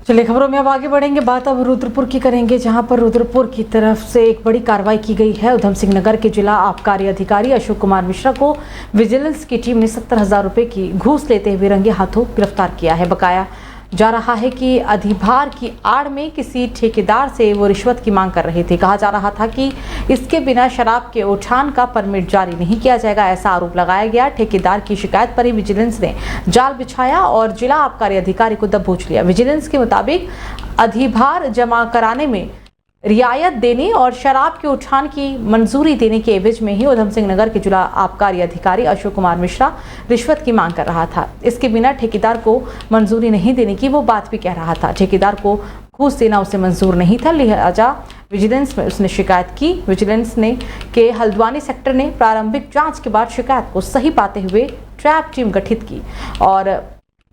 चलिए खबरों में अब आगे बढ़ेंगे। बात अब रुद्रपुर की करेंगे, जहां पर रुद्रपुर की तरफ से एक बड़ी कार्रवाई की गई है। उधम सिंह नगर के जिला आबकारी अधिकारी अशोक कुमार मिश्रा को विजिलेंस की टीम ने 70,000 रुपए की घूस लेते हुए रंगे हाथों गिरफ्तार किया है। बकाया जा रहा है कि अधिभार की आड़ में किसी ठेकेदार से वो रिश्वत की मांग कर रहे थे। कहा जा रहा था कि इसके बिना शराब के उठान का परमिट जारी नहीं किया जाएगा, ऐसा आरोप लगाया गया। ठेकेदार की शिकायत पर ही विजिलेंस ने जाल बिछाया और जिला आबकारी अधिकारी को दबोच लिया। विजिलेंस के मुताबिक अधिभार जमा कराने में रियायत देने और शराब के उठान की मंजूरी देने के एवज में ही उधम सिंह नगर के जिला आबकारी अधिकारी अशोक कुमार मिश्रा रिश्वत की मांग कर रहा था। इसके बिना ठेकेदार को मंजूरी नहीं देने की वो बात भी कह रहा था। ठेकेदार को घूस देना उसे मंजूर नहीं था, लिहाजा विजिलेंस में उसने शिकायत की। विजिलेंस ने के हल्द्वानी सेक्टर ने प्रारंभिक जांच के बाद शिकायत को सही पाते हुए ट्रैप टीम गठित की और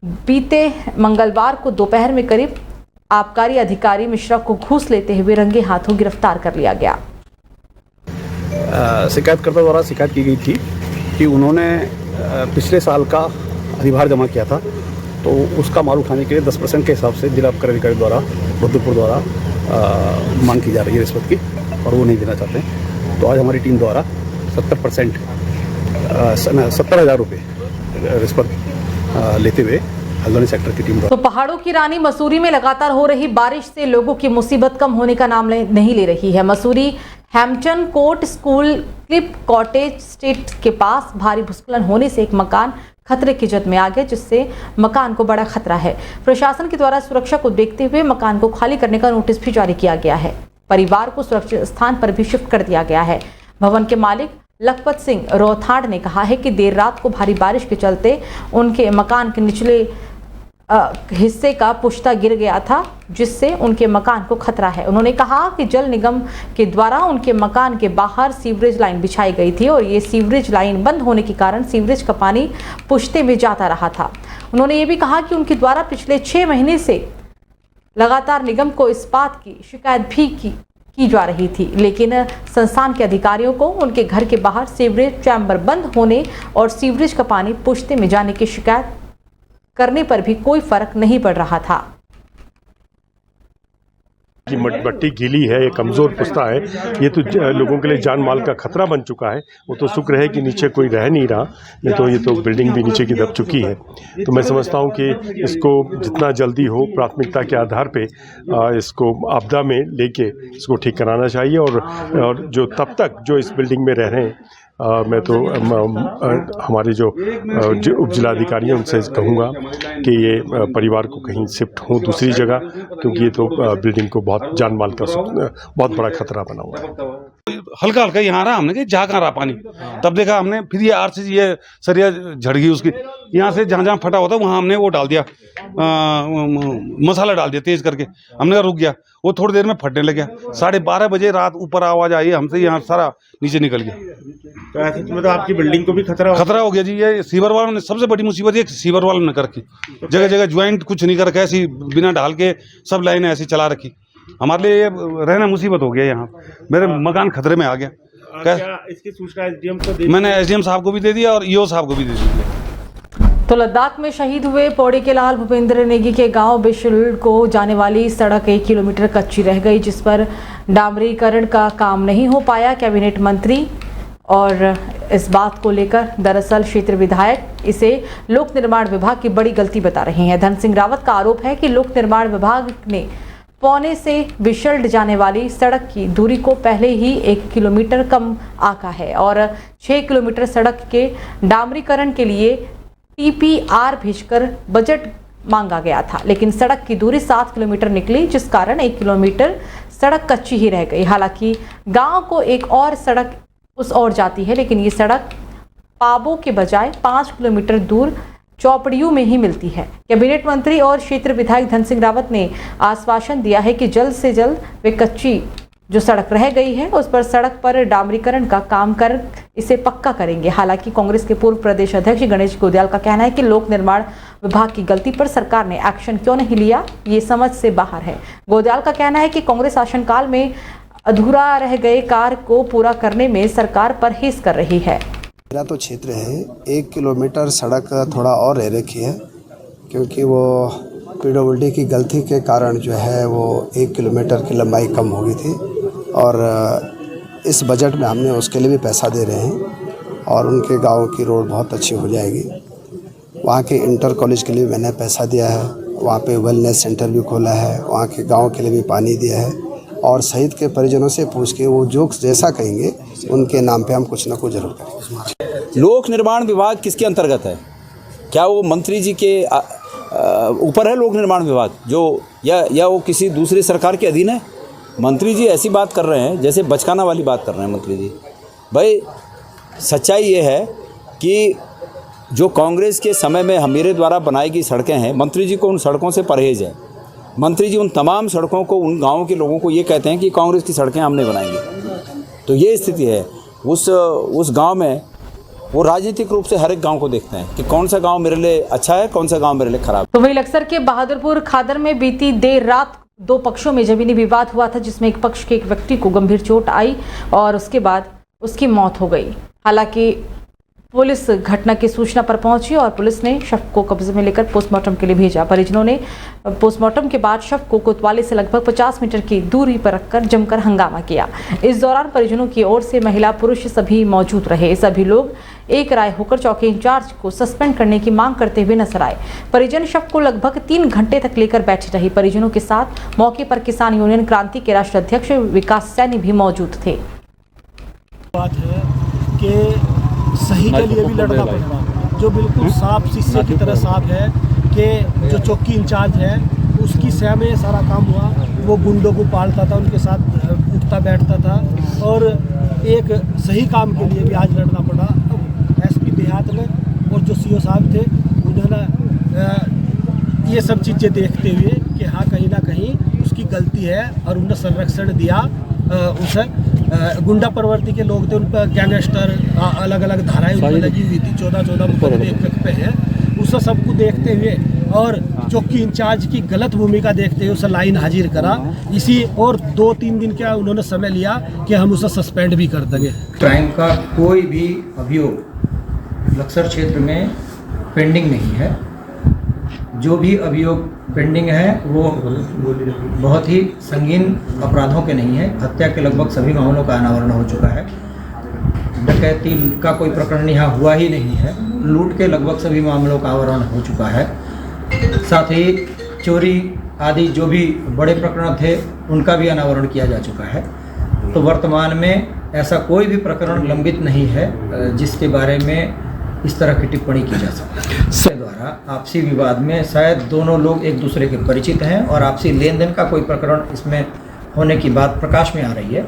बीते मंगलवार को दोपहर में करीब आबकारी अधिकारी मिश्रा को घूस लेते हुए रंगे हाथों गिरफ्तार कर लिया गया। शिकायतकर्ता द्वारा शिकायत की गई थी कि उन्होंने पिछले साल का अधिभार जमा किया था, तो उसका माल उठाने के लिए 10% के हिसाब से जिला आबकारी अधिकारी द्वारा रुद्रपुर द्वारा मांग की जा रही है रिश्वत की, और वो नहीं देना चाहते हैं। तो आज हमारी टीम द्वारा 70,000 रुपये रिश्वत लेते हुए हल्द्वानी सेक्टर की टीम। तो पहाड़ों की रानी मसूरी में लगातार हो रही बारिश से लोगों की मुसीबत कम होने का नाम नहीं ले रही है। Mussoorie Hampton court school clip cottage street के पास भारी भूस्खलन होने से एक मकान खतरे की जद में आ गया, जिससे मकान को बड़ा खतरा है। प्रशासन के द्वारा सुरक्षा को देखते हुए मकान को खाली करने का नोटिस भी जारी किया गया है। परिवार को सुरक्षित स्थान पर भी शिफ्ट कर दिया गया है। भवन के मालिक लखपत सिंह रोथाड़ ने कहा है कि देर रात को भारी बारिश के चलते उनके मकान के निचले हिस्से का पुश्ता गिर गया था, जिससे उनके मकान को खतरा है। उन्होंने कहा कि जल निगम के द्वारा उनके मकान के बाहर सीवरेज लाइन बिछाई गई थी और ये सीवरेज लाइन बंद होने के कारण सीवरेज का पानी पुश्ते में जाता रहा था। उन्होंने ये भी कहा कि उनके द्वारा पिछले 6 महीने से लगातार निगम को इस बात की शिकायत भी की जा रही थी, लेकिन संस्थान के अधिकारियों को उनके घर के बाहर सीवरेज चैम्बर बंद होने और सीवरेज का पानी पुश्ते में जाने की शिकायत करने पर भी कोई फर्क नहीं पड़ रहा था। मट्टी गीली है, ये कमज़ोर पुश्ता है, ये तो लोगों के लिए जान माल का खतरा बन चुका है। वो तो शुक्र है कि नीचे कोई रह नहीं रहा, नहीं तो ये तो बिल्डिंग भी नीचे की दब चुकी है। तो मैं समझता हूँ कि इसको जितना जल्दी हो प्राथमिकता के आधार पे इसको आपदा में लेके इसको ठीक कराना चाहिए। और जो तब तक जो इस बिल्डिंग में रह रहे हैं, मैं तो हमारे जो उप जिलाधिकारी हैं उनसे कहूँगा कि ये परिवार को कहीं शिफ्ट हो दूसरी जगह, क्योंकि ये तो बिल्डिंग को बहुत जान माल का बहुत बड़ा खतरा बना हुआ है। हल्का हल्का यहाँ रहा, हमने कि जा कहाँ रहा पानी, तब देखा हमने, फिर ये आरसीसी ये सरिया झड़ गई उसकी, यहाँ से जहाँ जहाँ फटा होता वहाँ हमने वो डाल दिया, मसाला डाल दिया तेज करके, हमने कहा रुक गया, वो थोड़ी देर में फटने लग गया। 12:30 बजे रात ऊपर आवाज आई हमसे, यहाँ सारा नीचे निकल गया। तो ऐसे में तो आपकी बिल्डिंग को भी खतरा हो गया जी। ये सीवर वालों ने सबसे बड़ी मुसीबत ये सीवर वालों ने कर रखी, जगह जगह ज्वाइंट कुछ नहीं कर रखा, ऐसी बिना ढाल के सब लाइनें ऐसी चला रखी। हमारे लिए रहना मुसीबत हो गया, यहाँ मेरे मकान खतरे में आ गया। क्या इसकी सूचना एसडीएम को दे दी? मैंने एसडीएम साहब को भी दे दिया और ईओ साहब को भी दे दिया। तो लद्दाख में शहीद हुए पौड़ी के लाल भूपेंद्र नेगी के गांव बिशुल को जाने वाली सड़क 1 किलोमीटर कच्ची रह गई, जिस पर डामरीकरण का काम नहीं हो पाया। कैबिनेट मंत्री और इस बात को लेकर दरअसल क्षेत्र विधायक इसे लोक निर्माण विभाग की बड़ी गलती बता रहे हैं। धन सिंह रावत का आरोप है कि लोक निर्माण विभाग ने पौने से बिशल्ड जाने वाली सड़क की दूरी को पहले ही 1 किलोमीटर कम आंका है और 6 किलोमीटर सड़क के डामरीकरण के लिए टीपीआर भेजकर बजट मांगा गया था, लेकिन सड़क की दूरी 7 किलोमीटर निकली, जिस कारण 1 किलोमीटर सड़क कच्ची ही रह गई। हालांकि गांव को एक और सड़क उस ओर जाती है, लेकिन ये सड़क पाबो के बजाय 5 किलोमीटर दूर चौपड़ियों में ही मिलती है। कैबिनेट मंत्री और क्षेत्र विधायक धन सिंह रावत ने आश्वासन दिया है कि जल्द से जल्द वे कच्ची जो सड़क रह गई है उस पर सड़क पर डामरीकरण का काम कर इसे पक्का करेंगे। हालांकि कांग्रेस के पूर्व प्रदेश अध्यक्ष गणेश गोदयाल का कहना है कि लोक निर्माण विभाग की गलती पर सरकार ने एक्शन क्यों नहीं लिया, ये समझ से बाहर है। गोदयाल का कहना है कि कांग्रेस शासनकाल में अधूरा रह गए कार्य को पूरा करने में सरकार परहेज कर रही है। मेरा तो क्षेत्र है, 1 किलोमीटर सड़क थोड़ा और रह रखी है, क्योंकि वो पीडब्ल्यूडी की गलती के कारण जो है वो 1 किलोमीटर की लंबाई कम हो गई थी और इस बजट में हमने उसके लिए भी पैसा दे रहे हैं और उनके गांव की रोड बहुत अच्छी हो जाएगी। वहाँ के इंटर कॉलेज के लिए मैंने पैसा दिया है, वहाँ पे वेलनेस सेंटर भी खोला है, वहाँ के गांव के लिए भी पानी दिया है और शहीद के परिजनों से पूछ के वो जो जैसा कहेंगे उनके नाम पे हम कुछ ना कुछ जरूर करेंगे। लोक निर्माण विभाग किसके अंतर्गत है? क्या वो मंत्री जी के ऊपर है लोक निर्माण विभाग जो या वो किसी दूसरी सरकार के अधीन है? मंत्री जी ऐसी बात कर रहे हैं जैसे बचकाना वाली बात कर रहे हैं मंत्री जी। भाई सच्चाई ये है कि जो कांग्रेस के समय में मेरे द्वारा बनाई गई सड़कें हैं, मंत्री जी को उन सड़कों से परहेज है। मंत्री जी उन तमाम सड़कों को उन गाँव के लोगों को ये कहते हैं कि कांग्रेस की सड़कें हम नहीं बनाएंगे। तो ये स्थिति है उस गांव में। वो राजनीतिक रूप से हर एक गांव को देखते हैं कि कौन सा गांव मेरे लिए अच्छा है, कौन सा गांव मेरे लिए खराब। तो वहीं लक्सर के बहादुरपुर खादर में बीती देर रात 2 पक्षों में जमीनी विवाद हुआ था, जिसमें एक पक्ष के एक व्यक्ति को गंभीर चोट आई और उसके बाद उसकी मौत हो गई। हालांकि पुलिस घटना की सूचना पर पहुंची और पुलिस ने शव को कब्जे में लेकर पोस्टमार्टम के लिए भेजा। परिजनों ने पोस्टमार्टम के बाद शव को कोतवाली से लगभग 50 मीटर की दूरी पर रखकर जमकर हंगामा किया। इस दौरान परिजनों की ओर से महिला पुरुष सभी मौजूद रहे। सभी लोग एक राय होकर चौकी इंचार्ज को सस्पेंड करने की मांग करते हुए नजर आए। परिजन शव को लगभग 3 घंटे तक लेकर बैठे रहे। परिजनों के साथ मौके पर किसान यूनियन क्रांति के राष्ट्रीय अध्यक्ष विकास सैनी भी मौजूद थे। बात है कि सही के लिए भी लड़ना पड़ेगा, जो बिल्कुल साफ शीशे की तरह साफ है कि जो चौकी इंचार्ज है उसकी सह में सारा काम हुआ। वो गुंडों को पालता था, उनके साथ उठता बैठता था और एक सही काम के लिए भी आज लड़ना पड़ा। एसपी देहात ने और जो सीओ साहब थे उन्होंने ये सब चीज़ें देखते हुए कि हाँ कहीं ना कहीं उसकी गलती है और उन्हें संरक्षण दिया। उसे गुंडा प्रवृत्ति के लोग थे, उन पर गैंगस्टर अलग अलग धाराएं उन पर लगी हुई थी, 14 मुकदमे एक पे है। उस सबको देखते हुए और चौकी इंचार्ज की गलत भूमिका देखते हुए उसे लाइन हाजिर करा। इसी और 2-3 दिन का उन्होंने समय लिया कि हम उसे सस्पेंड भी कर देंगे। क्राइम का कोई भी अभियोग लक्सर क्षेत्र में पेंडिंग नहीं है। जो भी अभियोग पेंडिंग है वो बहुत ही संगीन अपराधों के नहीं है। हत्या के लगभग सभी मामलों का अनावरण हो चुका है। डकैती का कोई प्रकरण यहाँ हुआ ही नहीं है। लूट के लगभग सभी मामलों का अनावरण हो चुका है। साथ ही चोरी आदि जो भी बड़े प्रकरण थे उनका भी अनावरण किया जा चुका है। तो वर्तमान में ऐसा कोई भी प्रकरण लंबित नहीं है जिसके बारे में इस तरह की टिप्पणी की जा सके। द्वारा आपसी विवाद में शायद दोनों लोग एक दूसरे के परिचित हैं और आपसी लेन देन का कोई प्रकरण इसमें होने की बात प्रकाश में आ रही है।